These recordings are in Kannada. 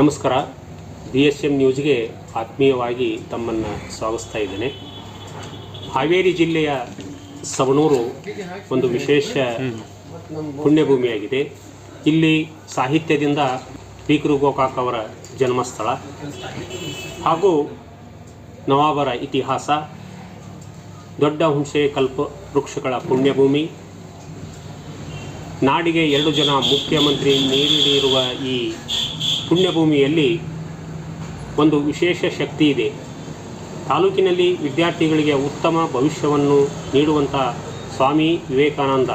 ನಮಸ್ಕಾರ. BSM ನ್ಯೂಸ್ಗೆ ಆತ್ಮೀಯವಾಗಿ ತಮ್ಮನ್ನು ಸ್ವಾಗತಿಸ್ತಾ ಇದ್ದೇನೆ. ಹಾವೇರಿ ಜಿಲ್ಲೆಯ ಸವಣೂರು ಒಂದು ವಿಶೇಷ ಪುಣ್ಯಭೂಮಿಯಾಗಿದೆ. ಇಲ್ಲಿ ಸಾಹಿತ್ಯದಿಂದ ಪೀಕರು ಗೋಕಾಕ್ ಅವರ ಜನ್ಮಸ್ಥಳ ಹಾಗೂ ನವಾಬರ ಇತಿಹಾಸ, ದೊಡ್ಡ ಹುಣಸೆ ಕಲ್ಪ ವೃಕ್ಷಗಳ ಪುಣ್ಯಭೂಮಿ, ನಾಡಿಗೆ 2 ಜನ ಮುಖ್ಯಮಂತ್ರಿ ನೀಡಿರುವ ಈ ಪುಣ್ಯಭೂಮಿಯಲ್ಲಿ ಒಂದು ವಿಶೇಷ ಶಕ್ತಿ ಇದೆ. ತಾಲೂಕಿನಲ್ಲಿ ವಿದ್ಯಾರ್ಥಿಗಳಿಗೆ ಉತ್ತಮ ಭವಿಷ್ಯವನ್ನು ನೀಡುವಂಥ Swami Vivekananda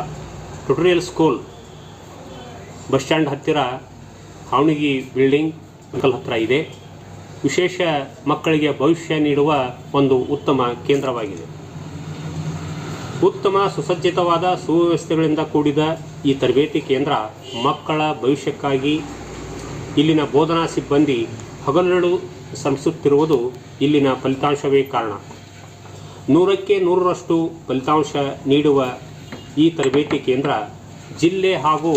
tutorial school bus stand ಹತ್ತಿರ ಹಾವಣಿಗಿ ಬಿಲ್ಡಿಂಗ್ ಹತ್ತಿರ ಇದೆ. ವಿಶೇಷ ಮಕ್ಕಳಿಗೆ ಭವಿಷ್ಯ ನೀಡುವ ಒಂದು ಉತ್ತಮ ಕೇಂದ್ರವಾಗಿದೆ. ಉತ್ತಮ ಸುಸಜ್ಜಿತವಾದ ಸುವ್ಯವಸ್ಥೆಗಳಿಂದ ಕೂಡಿದ ಈ ತರಬೇತಿ ಕೇಂದ್ರ ಮಕ್ಕಳ ಭವಿಷ್ಯಕ್ಕಾಗಿ ಇಲ್ಲಿನ ಬೋಧನಾ ಸಿಬ್ಬಂದಿ ಹಗಲಿರುಳು ಶ್ರಮಿಸುತ್ತಿರುವುದು ಇಲ್ಲಿನ ಫಲಿತಾಂಶವೇ ಕಾರಣ. 100ಕ್ಕೆ 100ರಷ್ಟು ಫಲಿತಾಂಶ ನೀಡುವ ಈ ತರಬೇತಿ ಕೇಂದ್ರ ಜಿಲ್ಲೆ ಹಾಗೂ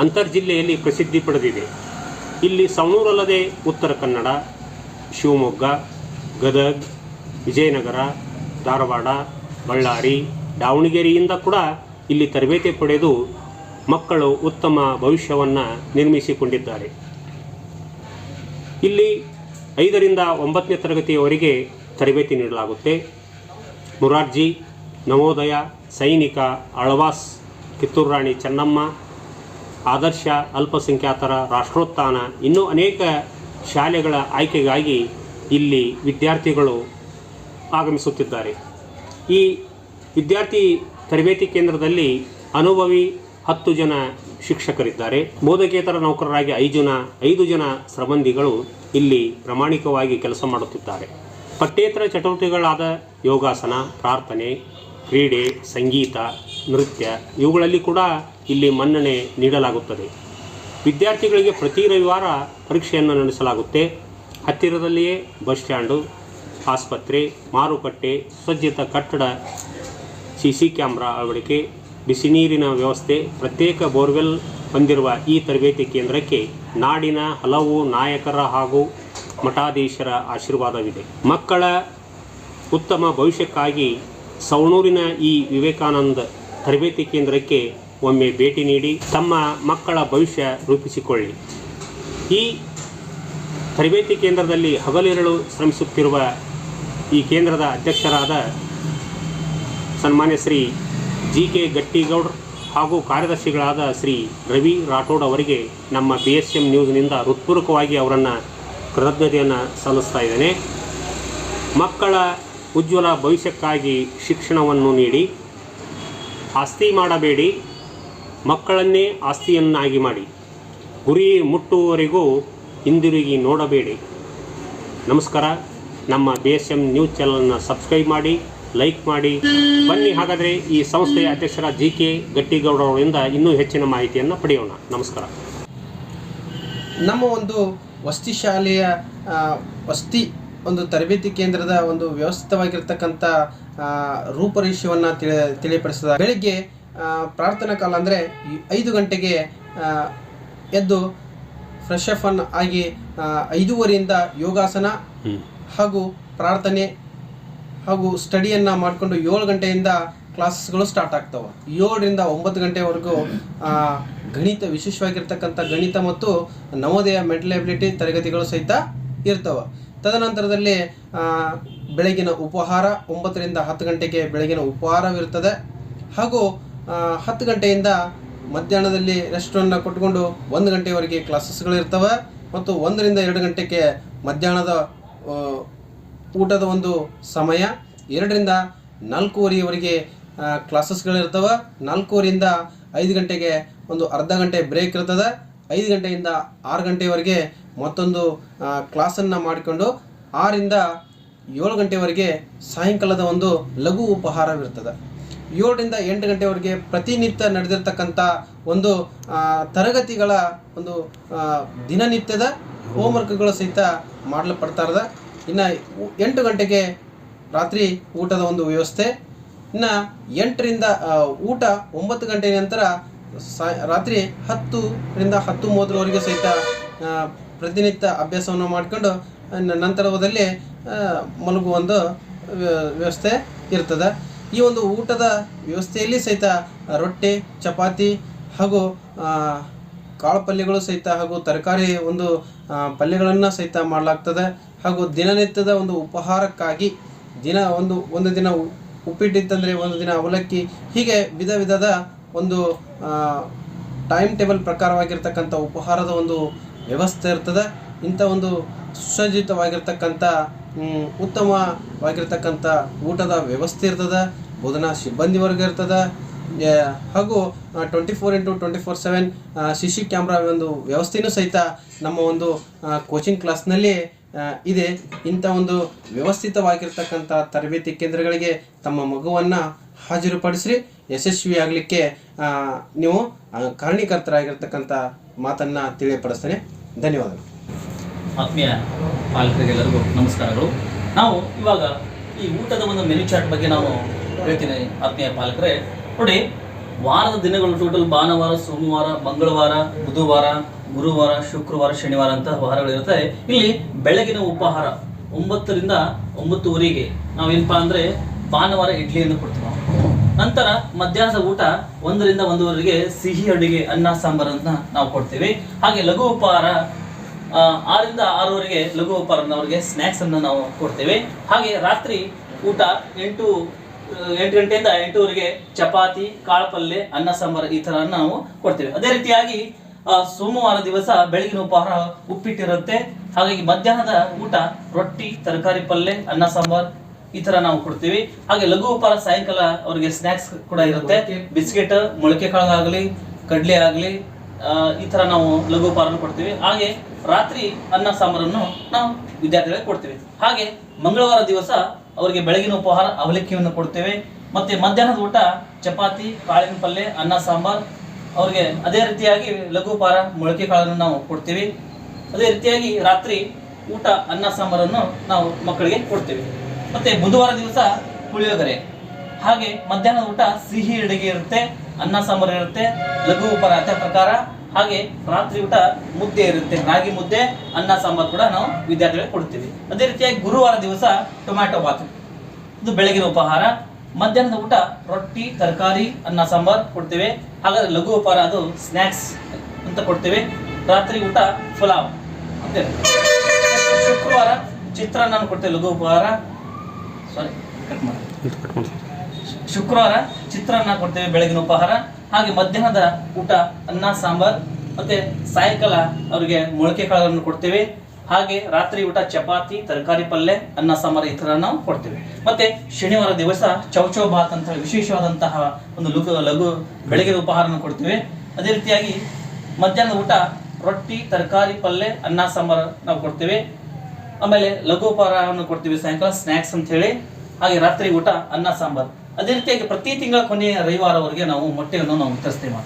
ಅಂತರ್ಜಿಲ್ಲೆಯಲ್ಲಿ ಪ್ರಸಿದ್ಧಿ ಪಡೆದಿದೆ. ಇಲ್ಲಿ ಸವಣೂರಲ್ಲದೆ ಉತ್ತರ ಕನ್ನಡ, ಶಿವಮೊಗ್ಗ, ಗದಗ, ವಿಜಯನಗರ, ಧಾರವಾಡ, ಬಳ್ಳಾರಿ, ದಾವಣಗೆರೆಯಿಂದ ಕೂಡ ಇಲ್ಲಿ ತರಬೇತಿ ಪಡೆದು ಮಕ್ಕಳು ಉತ್ತಮ ಭವಿಷ್ಯವನ್ನು ನಿರ್ಮಿಸಿಕೊಂಡಿದ್ದಾರೆ. ಇಲ್ಲಿ 5ರಿಂದ 9ನೇ ತರಗತಿಯವರೆಗೆ ತರಬೇತಿ ನೀಡಲಾಗುತ್ತೆ. ಮುರಾರ್ಜಿ, ನವೋದಯ, ಸೈನಿಕ, ಆಳ್ವಾಸ್, ಕಿತ್ತೂರು ರಾಣಿ ಚೆನ್ನಮ್ಮ, ಆದರ್ಶ, ಅಲ್ಪಸಂಖ್ಯಾತರ, ರಾಷ್ಟ್ರೋತ್ಥಾನ, ಇನ್ನೂ ಅನೇಕ ಶಾಲೆಗಳ ಆಯ್ಕೆಗಾಗಿ ಇಲ್ಲಿ ವಿದ್ಯಾರ್ಥಿಗಳು ಆಗಮಿಸುತ್ತಿದ್ದಾರೆ. ಈ ವಿದ್ಯಾರ್ಥಿ ತರಬೇತಿ ಕೇಂದ್ರದಲ್ಲಿ ಅನುಭವಿ 10 ಜನ ಶಿಕ್ಷಕರಿದ್ದಾರೆ. ಬೋಧಕೇತರ ನೌಕರರಾಗಿ 5 ಜನ ಸಿಬ್ಬಂದಿಗಳು ಇಲ್ಲಿ ಪ್ರಾಮಾಣಿಕವಾಗಿ ಕೆಲಸ ಮಾಡುತ್ತಿದ್ದಾರೆ. ಪಠ್ಯೇತರ ಚಟುವಟಿಕೆಗಳಾದ ಯೋಗಾಸನ, ಪ್ರಾರ್ಥನೆ, ಕ್ರೀಡೆ, ಸಂಗೀತ, ನೃತ್ಯ ಇವುಗಳಲ್ಲಿ ಕೂಡ ಇಲ್ಲಿ ಮನ್ನಣೆ ನೀಡಲಾಗುತ್ತದೆ. ವಿದ್ಯಾರ್ಥಿಗಳಿಗೆ ಪ್ರತಿ ರವಿವಾರ ಪರೀಕ್ಷೆಯನ್ನು ನಡೆಸಲಾಗುತ್ತೆ. ಹತ್ತಿರದಲ್ಲಿಯೇ ಬಸ್ ಸ್ಟ್ಯಾಂಡು, ಆಸ್ಪತ್ರೆ, ಮಾರುಕಟ್ಟೆ, ಸುಸಜ್ಜಿತ ಕಟ್ಟಡ, CC ಕ್ಯಾಮ್ರಾ ಅಳವಡಿಕೆ, ಬಿಸಿ ನೀರಿನ ವ್ಯವಸ್ಥೆ, ಪ್ರತ್ಯೇಕ ಬೋರ್ವೆಲ್ ಹೊಂದಿರುವ ಈ ತರಬೇತಿ ಕೇಂದ್ರಕ್ಕೆ ನಾಡಿನ ಹಲವು ನಾಯಕರ ಹಾಗೂ ಮಠಾಧೀಶರ ಆಶೀರ್ವಾದವಿದೆ. ಮಕ್ಕಳ ಉತ್ತಮ ಭವಿಷ್ಯಕ್ಕಾಗಿ ಸವಣೂರಿನ ಈ ವಿವೇಕಾನಂದ ತರಬೇತಿ ಕೇಂದ್ರಕ್ಕೆ ಒಮ್ಮೆ ಭೇಟಿ ನೀಡಿ ತಮ್ಮ ಮಕ್ಕಳ ಭವಿಷ್ಯ ರೂಪಿಸಿಕೊಳ್ಳಿ. ಈ ತರಬೇತಿ ಕೇಂದ್ರದಲ್ಲಿ ಹಗಲಿರುಳು ಶ್ರಮಿಸುತ್ತಿರುವ ಈ ಕೇಂದ್ರದ ಅಧ್ಯಕ್ಷರಾದ ಸನ್ಮಾನ್ಯ ಶ್ರೀ GK ಗಟ್ಟಿಗೌಡ್ರು ಹಾಗೂ ಕಾರ್ಯದರ್ಶಿಗಳಾದ ಶ್ರೀ ರವಿ ರಾಠೋಡ್ ಅವರಿಗೆ ನಮ್ಮ BSM ನ್ಯೂಸ್ನಿಂದ ಹೃತ್ಪೂರ್ವಕವಾಗಿ ಅವರನ್ನು ಕೃತಜ್ಞತೆಯನ್ನು ಸಲ್ಲಿಸ್ತಾ ಇದ್ದೇನೆ. ಮಕ್ಕಳ ಉಜ್ವಲ ಭವಿಷ್ಯಕ್ಕಾಗಿ ಶಿಕ್ಷಣವನ್ನು ನೀಡಿ, ಆಸ್ತಿ ಮಾಡಬೇಡಿ, ಮಕ್ಕಳನ್ನೇ ಆಸ್ತಿಯನ್ನಾಗಿ ಮಾಡಿ, ಗುರಿ ಮುಟ್ಟುವವರೆಗೂ ಹಿಂದಿರುಗಿ ನೋಡಬೇಡಿ. ನಮಸ್ಕಾರ. ನಮ್ಮ BSM ನ್ಯೂಸ್ ಚಾನಲನ್ನು ಸಬ್ಸ್ಕ್ರೈಬ್ ಮಾಡಿ, ಲೈಕ್ ಮಾಡಿ. ಬನ್ನಿ ಹಾಗಾದರೆ ಈ ಸಂಸ್ಥೆಯ ಅಧ್ಯಕ್ಷರ GK ಗಟ್ಟಿಗೌಡರಿಂದ ಇನ್ನೂ ಹೆಚ್ಚಿನ ಮಾಹಿತಿಯನ್ನು ಪಡೆಯೋಣ. ನಮಸ್ಕಾರ. ನಮ್ಮ ಒಂದು ವಸತಿ ಶಾಲೆಯ ವಸತಿ ಒಂದು ತರಬೇತಿ ಕೇಂದ್ರದ ಒಂದು ವ್ಯವಸ್ಥಿತವಾಗಿರ್ತಕ್ಕಂಥ ರೂಪರೇಷೆಯನ್ನು ತಿಳಿಪಡಿಸಿದ ಬೆಳಗ್ಗೆ ಪ್ರಾರ್ಥನಾ ಕಾಲ ಅಂದರೆ 5 ಗಂಟೆಗೆ ಎದ್ದು ಫ್ರೆಶ್ ಅಪ್ ಆಗಿ 5:15ರಿಂದ ಯೋಗಾಸನ ಹಾಗೂ ಪ್ರಾರ್ಥನೆ ಹಾಗೂ ಸ್ಟಡಿಯನ್ನು ಮಾಡಿಕೊಂಡು 7 ಗಂಟೆಯಿಂದ ಕ್ಲಾಸಸ್ಗಳು ಸ್ಟಾರ್ಟ್ ಆಗ್ತವೆ. 7ರಿಂದ 9 ಗಂಟೆವರೆಗೂ ಗಣಿತ, ವಿಶೇಷವಾಗಿರ್ತಕ್ಕಂಥ ಗಣಿತ ಮತ್ತು ನವೋದಯ ಮೆಂಟಲ್ ಎಬಿಲಿಟಿ ತರಗತಿಗಳು ಸಹಿತ ಇರ್ತವೆ. ತದನಂತರದಲ್ಲಿ ಬೆಳಗಿನ ಉಪಹಾರ 9ರಿಂದ 10 ಗಂಟೆಗೆ ಬೆಳಗಿನ ಉಪಹಾರವಿರ್ತದೆ. ಹಾಗೂ 10 ಗಂಟೆಯಿಂದ ಮಧ್ಯಾಹ್ನದಲ್ಲಿ ರೆಸ್ಟನ್ನು ಕೊಟ್ಕೊಂಡು 1 ಗಂಟೆವರೆಗೆ ಕ್ಲಾಸಸ್ಗಳಿರ್ತವೆ. ಮತ್ತು 1ರಿಂದ 2 ಗಂಟೆಗೆ ಮಧ್ಯಾಹ್ನದ ಊಟದ ಒಂದು ಸಮಯ. 2ರಿಂದ 4:15ವರೆಗೆ ಕ್ಲಾಸಸ್ಗಳಿರ್ತವೆ. 4:15ರಿಂದ 5 ಗಂಟೆಗೆ ಒಂದು ಅರ್ಧ ಗಂಟೆ ಬ್ರೇಕ್ ಇರ್ತದೆ. 5 ಗಂಟೆಯಿಂದ 6 ಗಂಟೆವರೆಗೆ ಮತ್ತೊಂದು ಕ್ಲಾಸನ್ನು ಮಾಡಿಕೊಂಡು 6ರಿಂದ 7 ಗಂಟೆವರೆಗೆ ಸಾಯಂಕಾಲದ ಒಂದು ಲಘು ಉಪಹಾರವಿರ್ತದೆ. 7ರಿಂದ 8 ಗಂಟೆವರೆಗೆ ಪ್ರತಿನಿತ್ಯ ನಡೆದಿರ್ತಕ್ಕಂಥ ಒಂದು ತರಗತಿಗಳ ಒಂದು ದಿನನಿತ್ಯದ ಹೋಮ್ವರ್ಕ್ಗಳು ಸಹಿತ ಮಾಡಲ್ಪಡ್ತಾರದ. ಇನ್ನು 8 ಗಂಟೆಗೆ ರಾತ್ರಿ ಊಟದ ಒಂದು ವ್ಯವಸ್ಥೆ. ಇನ್ನು 8ರಿಂದ ಊಟ 9 ಗಂಟೆ ನಂತರ ರಾತ್ರಿ 10ರಿಂದ 10:30ವರೆಗೆ ಸಹಿತ ಪ್ರತಿನಿತ್ಯ ಅಭ್ಯಾಸವನ್ನು ಮಾಡಿಕೊಂಡು ನಂತರದಲ್ಲಿ ಮಲಗುವ ಒಂದು ವ್ಯವಸ್ಥೆ ಇರ್ತದೆ. ಈ ಒಂದು ಊಟದ ವ್ಯವಸ್ಥೆಯಲ್ಲಿ ಸಹಿತ ರೊಟ್ಟಿ, ಚಪಾತಿ ಹಾಗೂ ಕಾಳು ಪಲ್ಯಗಳು ಸಹಿತ ಹಾಗೂ ತರಕಾರಿ ಒಂದು ಪಲ್ಯಗಳನ್ನು ಸಹಿತ ಮಾಡಲಾಗ್ತದೆ. ಹಾಗೂ ದಿನನಿತ್ಯದ ಒಂದು ಉಪಹಾರಕ್ಕಾಗಿ ಒಂದು ದಿನ ಉಪ್ಪಿಟ್ಟಿತ್ತಂದರೆ ಒಂದು ದಿನ ಅವಲಕ್ಕಿ, ಹೀಗೆ ವಿಧ ವಿಧದ ಒಂದು ಟೈಮ್ ಟೇಬಲ್ ಪ್ರಕಾರವಾಗಿರ್ತಕ್ಕಂಥ ಉಪಹಾರದ ಒಂದು ವ್ಯವಸ್ಥೆ ಇರ್ತದೆ. ಇಂಥ ಒಂದು ಸುಸಜ್ಜಿತವಾಗಿರ್ತಕ್ಕಂಥ ಉತ್ತಮವಾಗಿರ್ತಕ್ಕಂಥ ಊಟದ ವ್ಯವಸ್ಥೆ ಇರ್ತದೆ. ಬೋಧನಾ ಸಿಬ್ಬಂದಿ ವರ್ಗ ಇರ್ತದೆ. ಹಾಗೂ 24x24/7 CC ಕ್ಯಾಮ್ರಾ ಒಂದು ವ್ಯವಸ್ಥೆಯೂ ಸಹಿತ ನಮ್ಮ ಒಂದು ಕೋಚಿಂಗ್ ಕ್ಲಾಸ್ನಲ್ಲಿ ಇದೆ. ಇಂಥ ಒಂದು ವ್ಯವಸ್ಥಿತವಾಗಿರ್ತಕ್ಕಂಥ ತರಬೇತಿ ಕೇಂದ್ರಗಳಿಗೆ ತಮ್ಮ ಮಗುವನ್ನು ಹಾಜರುಪಡಿಸಿ ಯಶಸ್ವಿಯಾಗಲಿಕ್ಕೆ ನೀವು ಕಾರಣೀಕರ್ತರಾಗಿರ್ತಕ್ಕಂಥ ಮಾತನ್ನು ತಿಳಿಯಪಡಿಸ್ತೇನೆ. ಧನ್ಯವಾದಗಳು. ಆತ್ಮೀಯ ಪಾಲಕರಿಗೆಲ್ಲರಿಗೂ ನಮಸ್ಕಾರಗಳು. ನಾವು ಇವಾಗ ಈ ಊಟದ ಒಂದು ಮೆನು ಚಾರ್ಟ್ ಬಗ್ಗೆ ನಾವು ಹೇಳ್ತೀನಿ. ಆತ್ಮೀಯ ಪಾಲಕರೇ, ನೋಡಿ, ವಾರದ ದಿನಗಳು ಟೋಟಲ್ ಭಾನುವಾರ, ಸೋಮವಾರ, ಮಂಗಳವಾರ, ಬುಧವಾರ, ಗುರುವಾರ, ಶುಕ್ರವಾರ, ಶನಿವಾರ ಅಂತ ವಾರಗಳಿರುತ್ತೆ. ಇಲ್ಲಿ ಬೆಳಗಿನ ಉಪಹಾರ 9 ರಿಂದ 9:30 ನಾವೇನಪ್ಪ ಅಂದರೆ ಭಾನುವಾರ ಇಡ್ಲಿಯನ್ನು ಕೊಡ್ತೀವಿ ನಾವು. ನಂತರ ಮಧ್ಯಾಹ್ನದ ಊಟ 1 ರಿಂದ 1:30 ಸಿಹಿ ಅಡುಗೆ, ಅನ್ನ ಸಾಂಬಾರನ್ನ ನಾವು ಕೊಡ್ತೀವಿ. ಹಾಗೆ ಲಘು ಉಪಹಾರ 6 ರಿಂದ 6:30 ಲಘು ಉಪಹಾರ ಅವರಿಗೆ ಸ್ನ್ಯಾಕ್ಸ್ ಅನ್ನು ನಾವು ಕೊಡ್ತೇವೆ. ಹಾಗೆ ರಾತ್ರಿ ಊಟ 8 ಗಂಟೆಯಿಂದ 8:00 ಚಪಾತಿ, ಕಾಳು ಪಲ್ಯ, ಅನ್ನ ಸಾಂಬಾರು ಈ ಥರ ನಾವು ಕೊಡ್ತೇವೆ. ಅದೇ ರೀತಿಯಾಗಿ ಸೋಮವಾರ ದಿವಸ ಬೆಳಗಿನ ಉಪಹಾರ ಉಪ್ಪಿಟ್ಟಿರುತ್ತೆ. ಹಾಗಾಗಿ ಮಧ್ಯಾಹ್ನದ ಊಟ ರೊಟ್ಟಿ, ತರಕಾರಿ ಪಲ್ಯ, ಅನ್ನ ಸಾಂಬಾರ್ ಈ ತರ ನಾವು ಕೊಡ್ತೀವಿ. ಹಾಗೆ ಲಘು ಉಪಹಾರ ಸಾಯಂಕಾಲ ಅವರಿಗೆ ಸ್ನ್ಯಾಕ್ಸ್ ಕೂಡ ಇರುತ್ತೆ. ಬಿಸ್ಕೆಟ್, ಮೊಳಕೆ ಕಾಳಾಗಲಿ, ಕಡಲೆ ಆಗಲಿ ಈ ತರ ನಾವು ಲಘು ಉಪಹಾರ ಕೊಡ್ತೀವಿ. ಹಾಗೆ ರಾತ್ರಿ ಅನ್ನ ಸಾಂಬಾರನ್ನು ನಾವು ವಿದ್ಯಾರ್ಥಿಗಳಿಗೆ ಕೊಡ್ತೀವಿ. ಹಾಗೆ ಮಂಗಳವಾರ ದಿವಸ ಅವರಿಗೆ ಬೆಳಗಿನ ಉಪಹಾರ ಅವಲಕ್ಕಿಯನ್ನು ಕೊಡ್ತೇವೆ. ಮತ್ತೆ ಮಧ್ಯಾಹ್ನದ ಊಟ ಚಪಾತಿ, ಕಾಳಿನ ಪಲ್ಯ, ಅನ್ನ ಸಾಂಬಾರ್ ಅವ್ರಿಗೆ. ಅದೇ ರೀತಿಯಾಗಿ ಲಘು ಉಪಹಾರ ಮೊಳಕೆ ಕಾಳನ್ನು ನಾವು ಕೊಡ್ತೀವಿ. ಅದೇ ರೀತಿಯಾಗಿ ರಾತ್ರಿ ಊಟ ಅನ್ನ ಸಾಂಬಾರನ್ನು ನಾವು ಮಕ್ಕಳಿಗೆ ಕೊಡ್ತೀವಿ. ಮತ್ತೆ ಬುಧವಾರ ದಿವಸ ಪುಳಿಯೋಗರೆ. ಹಾಗೆ ಮಧ್ಯಾಹ್ನದ ಊಟ ಸಿಹಿ ಅಡುಗೆ ಇರುತ್ತೆ, ಅನ್ನ ಸಾಂಬಾರು ಇರುತ್ತೆ, ಲಘು ಉಪಹಾರ ಅದೇ ಪ್ರಕಾರ. ಹಾಗೆ ರಾತ್ರಿ ಊಟ ಮುದ್ದೆ ಇರುತ್ತೆ, ರಾಗಿ ಮುದ್ದೆ, ಅನ್ನ ಸಾಂಬಾರು ಕೂಡ ನಾವು ವಿದ್ಯಾರ್ಥಿಗಳಿಗೆ ಕೊಡ್ತೀವಿ. ಅದೇ ರೀತಿಯಾಗಿ ಗುರುವಾರ ದಿವಸ ಟೊಮ್ಯಾಟೊ ಬಾತ್, ಇದು ಬೆಳಗಿನ ಉಪಹಾರ. ಮಧ್ಯಾಹ್ನದ ಊಟ ರೊಟ್ಟಿ, ತರಕಾರಿ, ಅನ್ನ ಸಾಂಬಾರ್ ಕೊಡ್ತೇವೆ. ಹಾಗಾದ್ರೆ ಲಘು ಉಪಹಾರ ಅದು ಸ್ನ್ಯಾಕ್ಸ್ ಅಂತ ಕೊಡ್ತೇವೆ. ರಾತ್ರಿ ಊಟ ಪುಲಾವ್ ಅಂತ. ಶುಕ್ರವಾರ ಚಿತ್ರಾನ್ನ ಕೊಡ್ತೇವೆ ಲಘು ಉಪಹಾರ. ಶುಕ್ರವಾರ ಚಿತ್ರಾನ್ನ ಕೊಡ್ತೇವೆ ಬೆಳಗಿನ ಉಪಹಾರ. ಹಾಗೆ ಮಧ್ಯಾಹ್ನದ ಊಟ ಅನ್ನ ಸಾಂಬಾರ್, ಮತ್ತೆ ಸಾಯಂಕಾಲ ಅವರಿಗೆ ಮೊಳಕೆ ಕಾಳನ್ನು ಕೊಡ್ತೇವೆ. ಹಾಗೆ ರಾತ್ರಿ ಊಟ ಚಪಾತಿ, ತರಕಾರಿ ಪಲ್ಯ, ಅನ್ನ ಸಾಂಬಾರು ಈ ತರ ನಾವು ಕೊಡ್ತೇವೆ. ಮತ್ತೆ ಶನಿವಾರ ದಿವಸ ಚೌಚೌ ಬಾತ್ ಅಂತ ವಿಶೇಷವಾದಂತಹ ಒಂದು ಲಘು ಬೆಳಗಿನ ಉಪಹಾರವನ್ನು ಕೊಡ್ತೇವೆ. ಅದೇ ರೀತಿಯಾಗಿ ಮಧ್ಯಾಹ್ನದ ಊಟ ರೊಟ್ಟಿ, ತರಕಾರಿ ಪಲ್ಯ, ಅನ್ನ ಸಾಂಬಾರು ನಾವು ಕೊಡ್ತೇವೆ. ಆಮೇಲೆ ಲಘು ಉಪಹಾರವನ್ನು ಕೊಡ್ತೀವಿ ಸಾಯಂಕಾಲ ಸ್ನ್ಯಾಕ್ಸ್ ಅಂತ ಹೇಳಿ. ಹಾಗೆ ರಾತ್ರಿ ಊಟ ಅನ್ನ ಸಾಂಬಾರ್. ಅದೇ ರೀತಿಯಾಗಿ ಪ್ರತಿ ತಿಂಗಳ ಕೊನೆಯ ರವಿವಾರವರೆಗೆ ನಾವು ಮೊಟ್ಟೆಯನ್ನು ನಾವು ವಿತರಿಸ್ತೇವೆ.